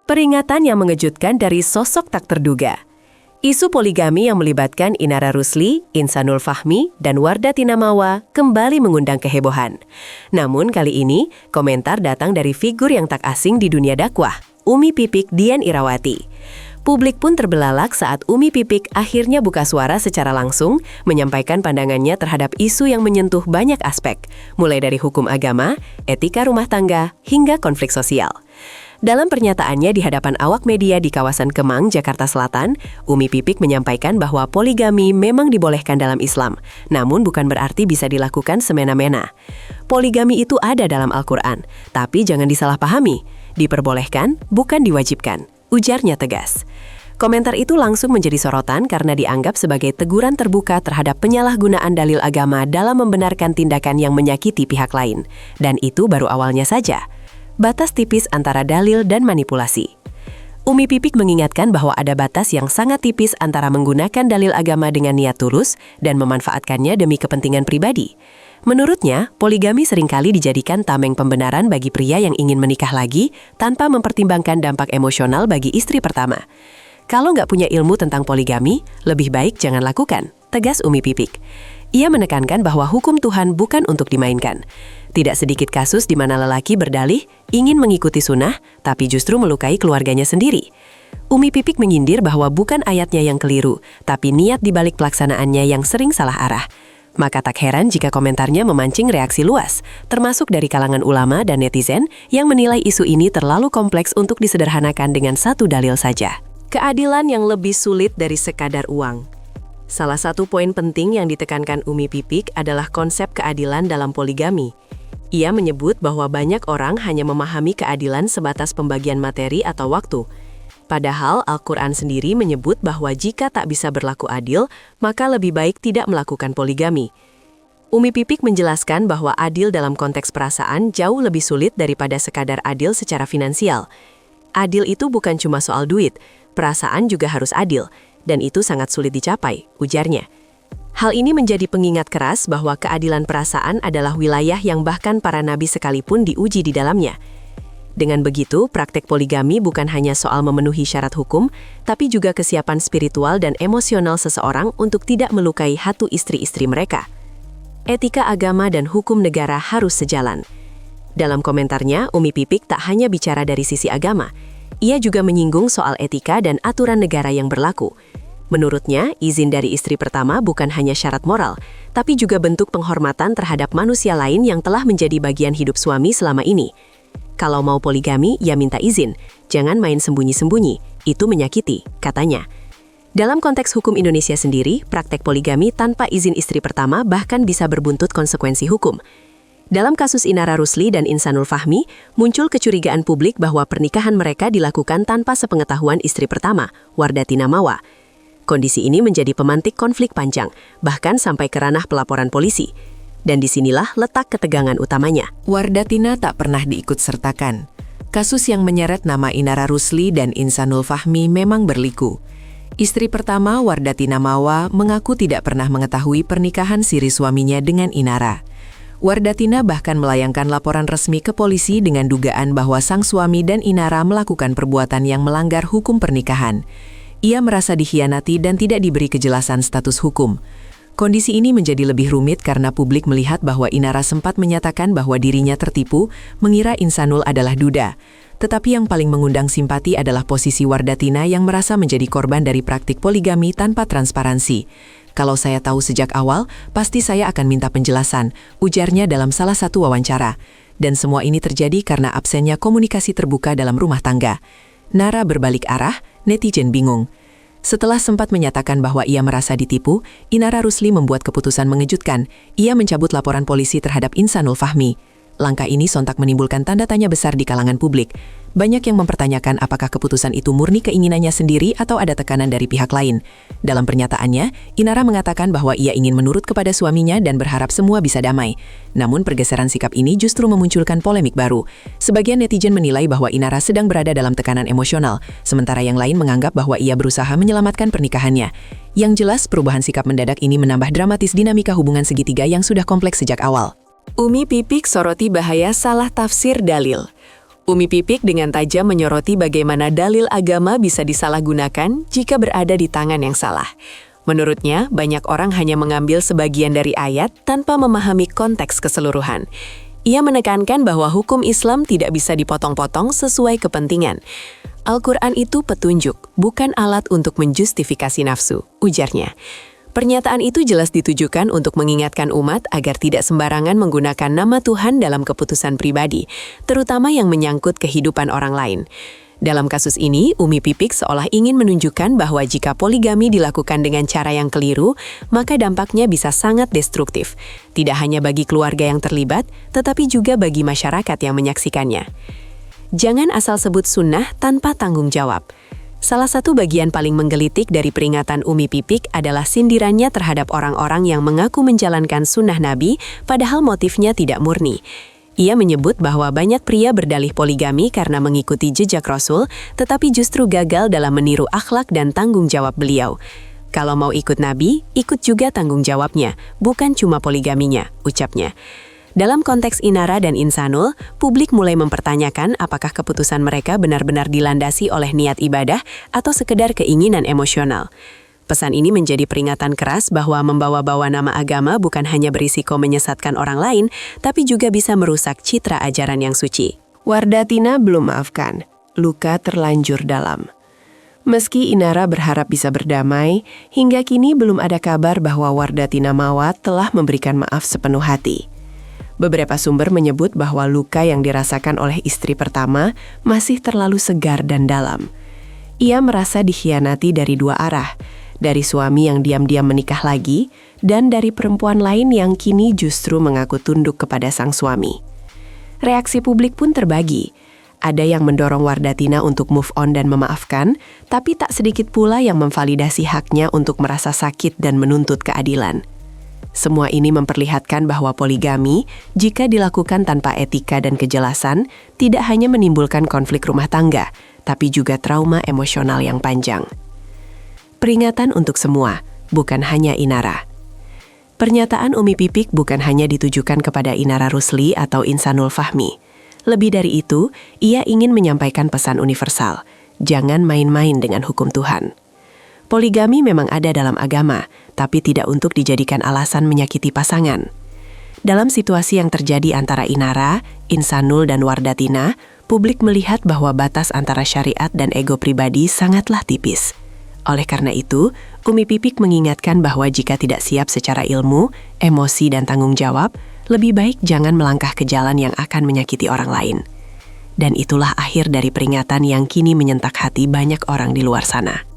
Peringatan yang mengejutkan dari sosok tak terduga. Isu poligami yang melibatkan Inara Rusli, Insanul Fahmi, dan Wardah Tinamawa kembali mengundang kehebohan. Namun kali ini, komentar datang dari figur yang tak asing di dunia dakwah, Umi Pipik Dian Irawati. Publik pun terbelalak saat Umi Pipik akhirnya buka suara secara langsung, menyampaikan pandangannya terhadap isu yang menyentuh banyak aspek, mulai dari hukum agama, etika rumah tangga, hingga konflik sosial. Dalam pernyataannya di hadapan awak media di kawasan Kemang, Jakarta Selatan, Umi Pipik menyampaikan bahwa poligami memang dibolehkan dalam Islam, namun bukan berarti bisa dilakukan semena-mena. Poligami itu ada dalam Al-Quran, tapi jangan disalahpahami. Diperbolehkan, bukan diwajibkan, ujarnya tegas. Komentar itu langsung menjadi sorotan karena dianggap sebagai teguran terbuka terhadap penyalahgunaan dalil agama dalam membenarkan tindakan yang menyakiti pihak lain. Dan itu baru awalnya saja. Batas tipis antara dalil dan manipulasi. Umi Pipik mengingatkan bahwa ada batas yang sangat tipis antara menggunakan dalil agama dengan niat tulus dan memanfaatkannya demi kepentingan pribadi. Menurutnya, poligami seringkali dijadikan tameng pembenaran bagi pria yang ingin menikah lagi tanpa mempertimbangkan dampak emosional bagi istri pertama. Kalau nggak punya ilmu tentang poligami, lebih baik jangan lakukan, tegas Umi Pipik. Ia menekankan bahwa hukum Tuhan bukan untuk dimainkan. Tidak sedikit kasus di mana lelaki berdalih ingin mengikuti sunnah, tapi justru melukai keluarganya sendiri. Umi Pipik menyindir bahwa bukan ayatnya yang keliru, tapi niat di balik pelaksanaannya yang sering salah arah. Maka tak heran jika komentarnya memancing reaksi luas, termasuk dari kalangan ulama dan netizen yang menilai isu ini terlalu kompleks untuk disederhanakan dengan satu dalil saja. Keadilan yang lebih sulit dari sekadar uang. Salah satu poin penting yang ditekankan Umi Pipik adalah konsep keadilan dalam poligami. Ia menyebut bahwa banyak orang hanya memahami keadilan sebatas pembagian materi atau waktu. Padahal Al-Quran sendiri menyebut bahwa jika tak bisa berlaku adil, maka lebih baik tidak melakukan poligami. Umi Pipik menjelaskan bahwa adil dalam konteks perasaan jauh lebih sulit daripada sekadar adil secara finansial. Adil itu bukan cuma soal duit, perasaan juga harus adil. Dan itu sangat sulit dicapai, ujarnya. Hal ini menjadi pengingat keras bahwa keadilan perasaan adalah wilayah yang bahkan para nabi sekalipun diuji di dalamnya. Dengan begitu, praktek poligami bukan hanya soal memenuhi syarat hukum, tapi juga kesiapan spiritual dan emosional seseorang untuk tidak melukai hati istri-istri mereka. Etika agama dan hukum negara harus sejalan. Dalam komentarnya, Umi Pipik tak hanya bicara dari sisi agama, ia juga menyinggung soal etika dan aturan negara yang berlaku. Menurutnya, izin dari istri pertama bukan hanya syarat moral, tapi juga bentuk penghormatan terhadap manusia lain yang telah menjadi bagian hidup suami selama ini. Kalau mau poligami, ya minta izin. Jangan main sembunyi-sembunyi, itu menyakiti, katanya. Dalam konteks hukum Indonesia sendiri, praktek poligami tanpa izin istri pertama bahkan bisa berbuntut konsekuensi hukum. Dalam kasus Inara Rusli dan Insanul Fahmi, muncul kecurigaan publik bahwa pernikahan mereka dilakukan tanpa sepengetahuan istri pertama, Wardah Tinamawa. Kondisi ini menjadi pemantik konflik panjang, bahkan sampai ke ranah pelaporan polisi. Dan disinilah letak ketegangan utamanya. Wardah Tina tak pernah diikut-sertakan. Kasus yang menyeret nama Inara Rusli dan Insanul Fahmi memang berliku. Istri pertama, Wardah Tinamawa, mengaku tidak pernah mengetahui pernikahan siri suaminya dengan Inara. Wardah Tina bahkan melayangkan laporan resmi ke polisi dengan dugaan bahwa sang suami dan Inara melakukan perbuatan yang melanggar hukum pernikahan. Ia merasa dikhianati dan tidak diberi kejelasan status hukum. Kondisi ini menjadi lebih rumit karena publik melihat bahwa Inara sempat menyatakan bahwa dirinya tertipu, mengira Insanul adalah duda. Tetapi yang paling mengundang simpati adalah posisi Wardah Tina yang merasa menjadi korban dari praktik poligami tanpa transparansi. Kalau saya tahu sejak awal, pasti saya akan minta penjelasan, ujarnya dalam salah satu wawancara. Dan semua ini terjadi karena absennya komunikasi terbuka dalam rumah tangga. Nara berbalik arah, netizen bingung. Setelah sempat menyatakan bahwa ia merasa ditipu, Inara Rusli membuat keputusan mengejutkan. Ia mencabut laporan polisi terhadap Insanul Fahmi. Langkah ini sontak menimbulkan tanda tanya besar di kalangan publik. Banyak yang mempertanyakan apakah keputusan itu murni keinginannya sendiri atau ada tekanan dari pihak lain. Dalam pernyataannya, Inara mengatakan bahwa ia ingin menurut kepada suaminya dan berharap semua bisa damai. Namun pergeseran sikap ini justru memunculkan polemik baru. Sebagian netizen menilai bahwa Inara sedang berada dalam tekanan emosional, sementara yang lain menganggap bahwa ia berusaha menyelamatkan pernikahannya. Yang jelas, perubahan sikap mendadak ini menambah dramatis dinamika hubungan segitiga yang sudah kompleks sejak awal. Umi Pipik soroti bahaya salah tafsir dalil. Umi Pipik dengan tajam menyoroti bagaimana dalil agama bisa disalahgunakan jika berada di tangan yang salah. Menurutnya, banyak orang hanya mengambil sebagian dari ayat tanpa memahami konteks keseluruhan. Ia menekankan bahwa hukum Islam tidak bisa dipotong-potong sesuai kepentingan. Al-Quran itu petunjuk, bukan alat untuk menjustifikasi nafsu, ujarnya. Pernyataan itu jelas ditujukan untuk mengingatkan umat agar tidak sembarangan menggunakan nama Tuhan dalam keputusan pribadi, terutama yang menyangkut kehidupan orang lain. Dalam kasus ini, Umi Pipik seolah ingin menunjukkan bahwa jika poligami dilakukan dengan cara yang keliru, maka dampaknya bisa sangat destruktif. Tidak hanya bagi keluarga yang terlibat, tetapi juga bagi masyarakat yang menyaksikannya. Jangan asal sebut sunnah tanpa tanggung jawab. Salah satu bagian paling menggelitik dari peringatan Umi Pipik adalah sindirannya terhadap orang-orang yang mengaku menjalankan sunnah Nabi, padahal motifnya tidak murni. Ia menyebut bahwa banyak pria berdalih poligami karena mengikuti jejak Rasul, tetapi justru gagal dalam meniru akhlak dan tanggung jawab beliau. Kalau mau ikut Nabi, ikut juga tanggung jawabnya, bukan cuma poligaminya, ucapnya. Dalam konteks Inara dan Insanul, publik mulai mempertanyakan apakah keputusan mereka benar-benar dilandasi oleh niat ibadah atau sekedar keinginan emosional. Pesan ini menjadi peringatan keras bahwa membawa-bawa nama agama bukan hanya berisiko menyesatkan orang lain, tapi juga bisa merusak citra ajaran yang suci. Wardatina belum maafkan, luka terlanjur dalam. Meski Inara berharap bisa berdamai, hingga kini belum ada kabar bahwa Wardatina Mawa telah memberikan maaf sepenuh hati. Beberapa sumber menyebut bahwa luka yang dirasakan oleh istri pertama masih terlalu segar dan dalam. Ia merasa dikhianati dari dua arah, dari suami yang diam-diam menikah lagi, dan dari perempuan lain yang kini justru mengaku tunduk kepada sang suami. Reaksi publik pun terbagi. Ada yang mendorong Wardatina untuk move on dan memaafkan, tapi tak sedikit pula yang memvalidasi haknya untuk merasa sakit dan menuntut keadilan. Semua ini memperlihatkan bahwa poligami, jika dilakukan tanpa etika dan kejelasan, tidak hanya menimbulkan konflik rumah tangga, tapi juga trauma emosional yang panjang. Peringatan untuk semua, bukan hanya Inara. Pernyataan Umi Pipik bukan hanya ditujukan kepada Inara Rusli atau Insanul Fahmi. Lebih dari itu, ia ingin menyampaikan pesan universal, jangan main-main dengan hukum Tuhan. Poligami memang ada dalam agama, tapi tidak untuk dijadikan alasan menyakiti pasangan. Dalam situasi yang terjadi antara Inara, Insanul, dan Wardatina, publik melihat bahwa batas antara syariat dan ego pribadi sangatlah tipis. Oleh karena itu, Umi Pipik mengingatkan bahwa jika tidak siap secara ilmu, emosi, dan tanggung jawab, lebih baik jangan melangkah ke jalan yang akan menyakiti orang lain. Dan itulah akhir dari peringatan yang kini menyentak hati banyak orang di luar sana.